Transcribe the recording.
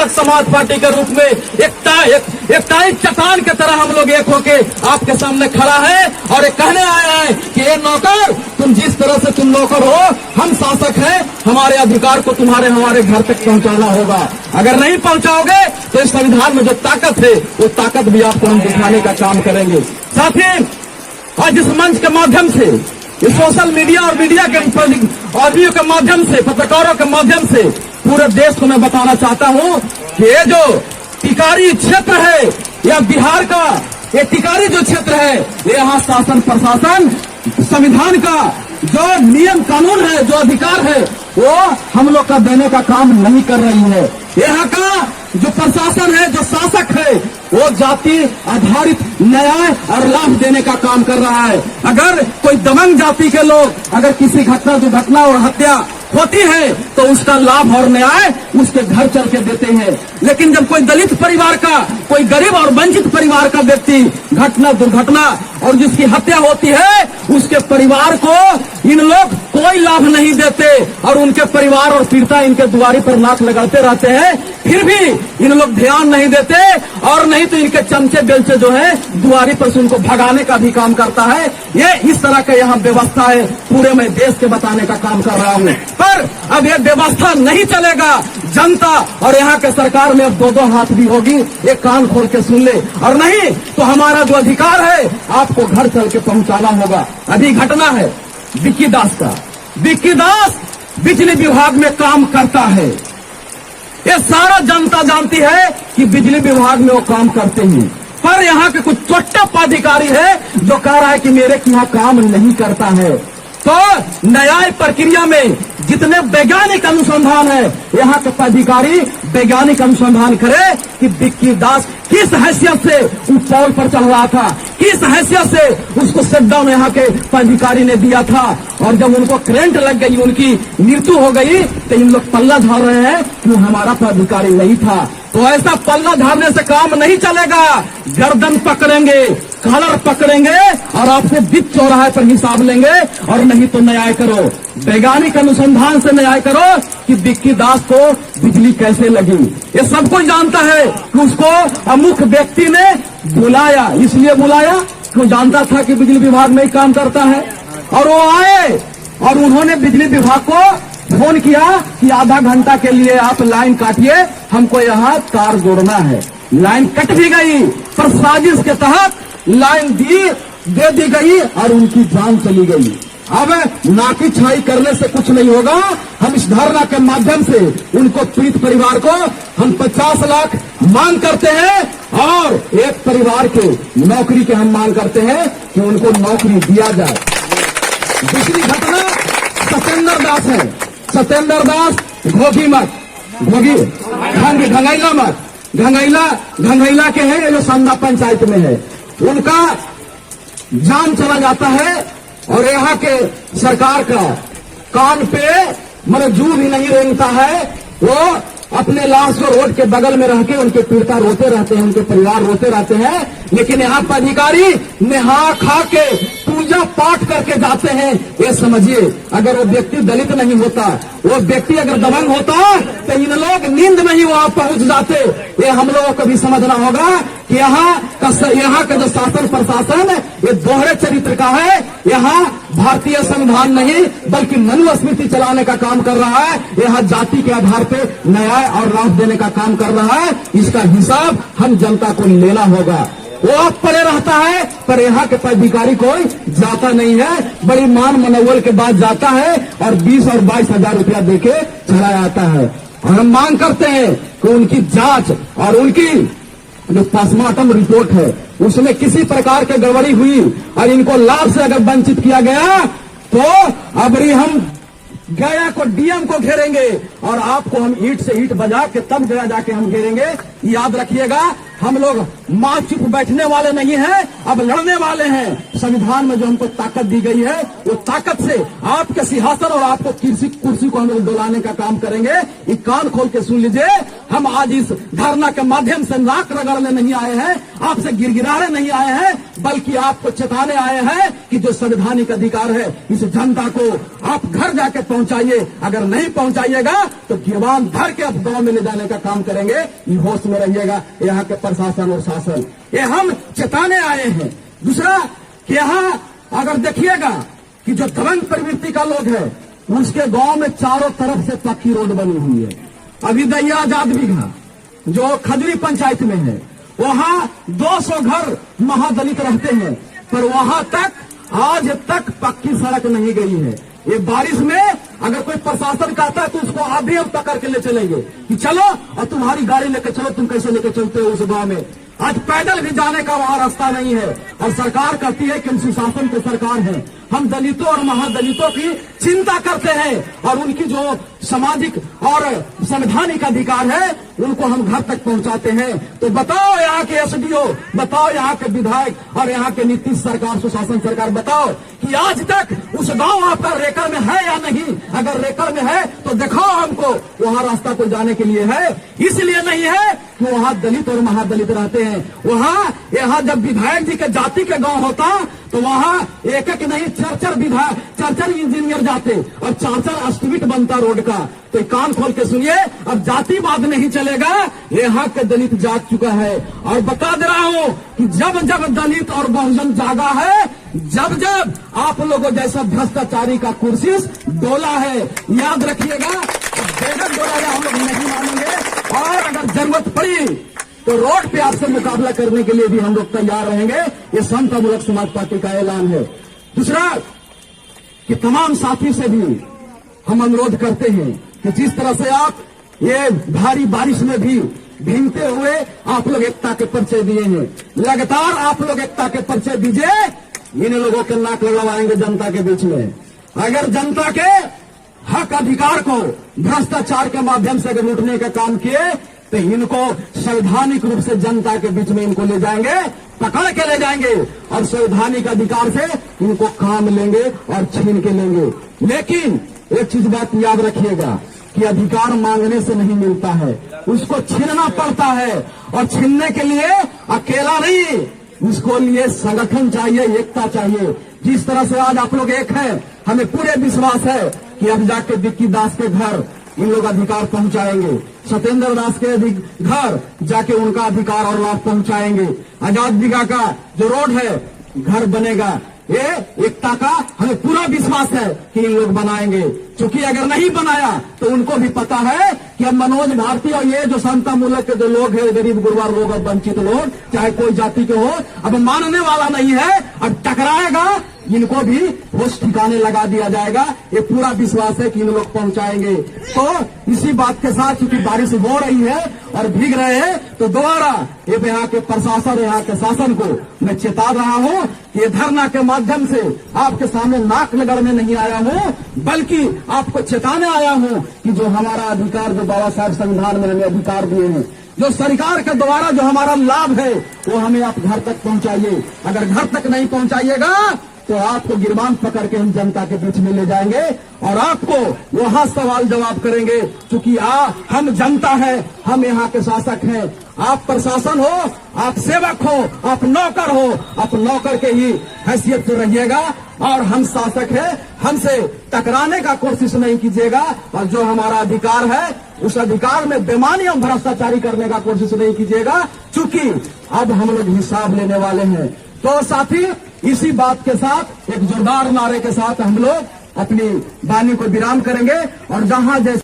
अलग समाज पार्टी के रूप में एक टाइट चट्टान की तरह हम लोग एक होके आपके सामने खड़ा है और एक कहने आया है कि ये नौकर, तुम जिस तरह से तुम नौकर हो, हम शासक हैं, हमारे अधिकार को हमारे घर तक पहुंचाना होगा। अगर नहीं पहुंचाओगे तो इस संविधान में जो ताकत है वो ताकत भी आपको हम दिखाने का काम करेंगे। साथ ही आज इस मंच के माध्यम से, इस सोशल मीडिया और मीडिया के आदमियों के माध्यम से, पत्रकारों के माध्यम से पूरे देश को मैं बताना चाहता हूं कि ये जो टिकारी क्षेत्र है या बिहार का ये टिकारी जो क्षेत्र है, यहाँ शासन प्रशासन संविधान का जो नियम कानून है, जो अधिकार है, वो हम लोग का देने का काम नहीं कर रही है। यहाँ का जो प्रशासन है, जो शासक है, वो जाति आधारित न्याय और लाभ देने का काम कर रहा है। अगर कोई दबंग जाति के लोग अगर किसी दुर्घटना और हत्या होती है तो उसका लाभ और न्याय उसके घर चल के देते हैं। लेकिन जब कोई दलित परिवार का, कोई गरीब और वंचित परिवार का व्यक्ति दुर्घटना और जिसकी हत्या होती है, उसके परिवार को इन लोग कोई लाभ नहीं देते और उनके परिवार और पीड़िता इनके दुआरे पर नाक लगाते रहते हैं। फिर भी इन लोग ध्यान नहीं देते और नहीं तो इनके चमचे बेलचे जो है दुआरी पर से उनको भगाने का भी काम करता है। ये इस तरह का यहाँ व्यवस्था है। पूरे मैं देश के बताने का काम कर रहा हूँ, पर अब ये व्यवस्था नहीं चलेगा। जनता और यहाँ के सरकार में अब दो हाथ भी होगी, एक कान खोल के सुन ले, और नहीं तो हमारा जो अधिकार है आपको घर चल के पहुंचाना होगा। अभी घटना है विक्की दास का। विक्की दास बिजली विभाग में काम करता है। ये सारा जनता जानती है कि बिजली विभाग में वो काम करते हैं, पर यहाँ के कुछ चोट्टा पदाधिकारी है जो कह रहा है कि मेरे यहाँ काम नहीं करता है। तो न्याय प्रक्रिया में जितने वैज्ञानिक अनुसंधान है, यहाँ के पदाधिकारी वैज्ञानिक अनुसंधान करे कि विक्की दास किस हैसियत से उस पोल पर चल रहा था, किस हैसियत से उसको शटडाउन यहाँ के पदाधिकारी ने दिया था। और जब उनको करंट लग गई, उनकी मृत्यु हो गई, तो इन लोग पल्ला झाड़ रहे हैं कि हमारा पदाधिकारी नहीं था। तो ऐसा पल्ला झाड़ने से काम नहीं चलेगा। गर्दन पकड़ेंगे, कॉलर पकड़ेंगे और आपसे बीच चौराहे पर हिसाब लेंगे, और नहीं तो न्याय करो, वैज्ञानिक अनुसंधान से न्याय करो कि विक्की दास को बिजली कैसे लगी। ये सब कोई जानता है कि उसको अमुक व्यक्ति ने बुलाया, इसलिए बुलाया कि वो जानता था कि बिजली विभाग में ही काम करता है। और वो आए और उन्होंने बिजली विभाग को फोन किया कि आधा घंटा के लिए आप लाइन काटिए, हमको यहाँ तार जोड़ना है। लाइन कट भी गई, पर साजिश के तहत लाइन दे दी गई और उनकी जान चली गई। अब नाकी छाई करने से कुछ नहीं होगा। हम इस धरना के माध्यम से उनको, पीड़ित परिवार को हम 50 लाख मांग करते हैं और एक परिवार के नौकरी के हम मांग करते हैं कि उनको नौकरी दिया जाए। दूसरी घटना सत्येंद्र दास है। सत्येंद्र दास घोगी मत, घोगी घंगैला मत, घंगैला के हैं, ये जो संदा पंचायत में है, उनका जान चला जाता है और यहाँ के सरकार का कान पे जू भी नहीं रेंगता है। वो अपने लाश को रोड के बगल में रह के उनके पीड़िता रोते रहते हैं, उनके परिवार रोते रहते हैं। लेकिन यहाँ पर अधिकारी नहा खा के पूजा पाठ करके जाते हैं। ये समझिए, अगर वो व्यक्ति दलित नहीं होता, वो व्यक्ति अगर दबंग होता, तो इन लोग नींद में ही वहां पहुंच जाते। ये हम लोगों को भी समझना होगा कि यहाँ का जो शासन प्रशासन ये दोहरे चरित्र का है। यहाँ भारतीय संविधान नहीं बल्कि मनुस्मृति चलाने का काम कर रहा है। यहाँ जाति के आधार पे न्याय और लाभ देने का काम कर रहा है। इसका हिसाब हम जनता को लेना होगा। वो आप पड़े रहता है, पर यहाँ के पदाधिकारी कोई जाता नहीं है। बड़ी मान मनोबल के बाद जाता है और 20 और 22 हजार रुपया देके चला जाता है। और हम मांग करते हैं कि उनकी जांच और उनकी जो पोस्टमार्टम रिपोर्ट है उसमें किसी प्रकार की गड़बड़ी हुई और इनको लाभ से अगर वंचित किया गया तो अबरी हम गया को डीएम को घेरेंगे और आपको हम ईंट से ईंट बजा के तब गया जाके हम घेरेंगे। याद रखिएगा, हम लोग मां चुप बैठने वाले नहीं हैं, अब लड़ने वाले हैं। संविधान में जो हमको ताकत दी गई है वो ताकत से आपके सिंहासन और आपको कुर्सी को हम लोग डोलाने का काम करेंगे। ये कान खोल के सुन लीजिए, हम आज इस धरना के माध्यम से नाक रगड़ने नहीं आए हैं, आपसे गिड़गिड़ाने नहीं आए हैं, बल्कि आपको चेताने आए हैं कि जो संवैधानिक अधिकार है इस जनता को आप घर जाके पहुंचाइए। अगर नहीं पहुंचाइएगा तो गिरबान भर के आप गांव में ले जाने का काम करेंगे। ये होश में रहिएगा यहाँ के प्रशासन और शासन, ये हम चेताने आए हैं। दूसरा कि यहाँ अगर देखिएगा कि जो दबंग प्रवृत्ति का लोग है उसके गांव में चारों तरफ से पक्की रोड बनी हुई है। अभी दैया आजाद बीघा जो खजरी पंचायत में है, वहां 200 घर महादलित रहते हैं, पर वहां तक आज तक पक्की सड़क नहीं गई है। ये बारिश में अगर कोई प्रशासन कहता है तो उसको आप भी हम पकड़ के ले चलेंगे कि चलो और तुम्हारी गाड़ी लेकर चलो, तुम कैसे लेकर चलते हो उस गांव में। आज पैदल भी जाने का वहां रास्ता नहीं है और सरकार कहती है कि हम सुशासन की सरकार है, हम दलितों और महादलितों की चिंता करते हैं और उनकी जो सामाजिक और संवैधानिक अधिकार है उनको हम घर तक पहुंचाते हैं। तो बताओ यहाँ के एसडीओ, बताओ यहाँ के विधायक और यहाँ के नीतीश सरकार, सुशासन सरकार, बताओ कि आज तक उस गांव आपका रेकर में है या नहीं। अगर रेकर में है तो दिखाओ हमको वहां रास्ता को जाने के लिए है। इसलिए नहीं है कि वहां दलित और महादलित रहते हैं। वहां यहाँ जब विधायक जी के जाति के गांव होता तो वहां एक एक नहीं चार विधायक, चार इंजीनियर जाते और चार एस्टिमेट बनता रोड का। तो कान खोल के सुनिए, अब जातिवाद नहीं चलेगा, यहाँ के दलित जाग चुका है। और बता दे रहा हूँ कि जब जब दलित और बहुजन जागा है, जब जब आप लोगों जैसा भ्रष्टाचारी का कोशिश डोला है, याद रखिएगा, बेगम डोला हम लोग नहीं मानेंगे। और अगर जरूरत पड़ी तो रोड पे आपसे मुकाबला करने के लिए भी हम लोग तैयार रहेंगे। ये समता मूलक समाज पार्टी का ऐलान है। दूसरा कि तमाम साथी से भी हम अनुरोध करते हैं कि जिस तरह से आप ये भारी बारिश में भी भीगते हुए आप लोग एकता के परिचय दिए हैं, लगातार आप लोग एकता के परिचय दीजिए। इन लोगों के नाक लगवाएंगे जनता के बीच में। अगर जनता के हक अधिकार को भ्रष्टाचार के माध्यम से अगर लूटने का काम किए तो इनको संवैधानिक रूप से जनता के बीच में इनको ले जाएंगे, पकड़ के ले जाएंगे और संवैधानिक अधिकार से इनको काम लेंगे और छीन के लेंगे। लेकिन एक चीज बात याद रखिएगा कि अधिकार मांगने से नहीं मिलता है, उसको छीनना पड़ता है। और छीनने के लिए अकेला नहीं, उसको लिए संगठन चाहिए, एकता चाहिए। जिस तरह से आज आप लोग एक हैं, हमें पूरे विश्वास है कि अब जाके विक्की दास के घर इन लोग अधिकार पहुंचाएंगे, सत्येंद्र दास के घर जाके उनका अधिकार और लाभ पहुंचाएंगे। आजाद बीघा का जो रोड है घर बनेगा, ये एकता का हमें पूरा विश्वास है कि इन लोग बनाएंगे। क्योंकि अगर नहीं बनाया तो उनको भी पता है कि अब मनोज भारती और ये जो समता मूलक के जो लोग हैं, गरीब गुरबा लोग और वंचित लोग, चाहे कोई जाति के हो, अब मानने वाला नहीं है। अब टकराएगा, इनको भी होश ठिकाने लगा दिया जाएगा। ये पूरा विश्वास है कि इन लोग पहुंचाएंगे। तो इसी बात के साथ क्योंकि बारिश हो रही है और भीग रहे हैं, तो दोबारा ये यहाँ के प्रशासन, यहाँ के शासन को मैं चेता रहा हूँ कि ये धरना के माध्यम से आपके सामने नाक रगड़ने नहीं आया हूँ, बल्कि आपको चेताने आया हूँ कि जो हमारा अधिकार, जो बाबा साहब संविधान में हमें अधिकार दिए हैं, जो सरकार के द्वारा जो हमारा लाभ है, वो हमें आप घर तक पहुंचाइए। अगर घर तक नहीं पहुंचाइएगा तो आपको गिरबान पकड़ के हम जनता के बीच में ले जाएंगे और आपको वहां सवाल जवाब करेंगे। क्योंकि हम जनता है, हम यहाँ के शासक हैं। आप प्रशासन हो, आप सेवक हो, आप नौकर हो, आप नौकर के ही हैसियत से रहिएगा और हम शासक है, हमसे टकराने का कोशिश नहीं कीजिएगा। और जो हमारा अधिकार है उस अधिकार में बेमानी और भ्रष्टाचारी करने का कोशिश नहीं कीजिएगा, क्योंकि अब हम लोग हिसाब लेने वाले हैं। तो साथी, इसी बात के साथ एक जोरदार नारे के साथ हम लोग अपनी वाणी को विराम करेंगे और जहां जैसे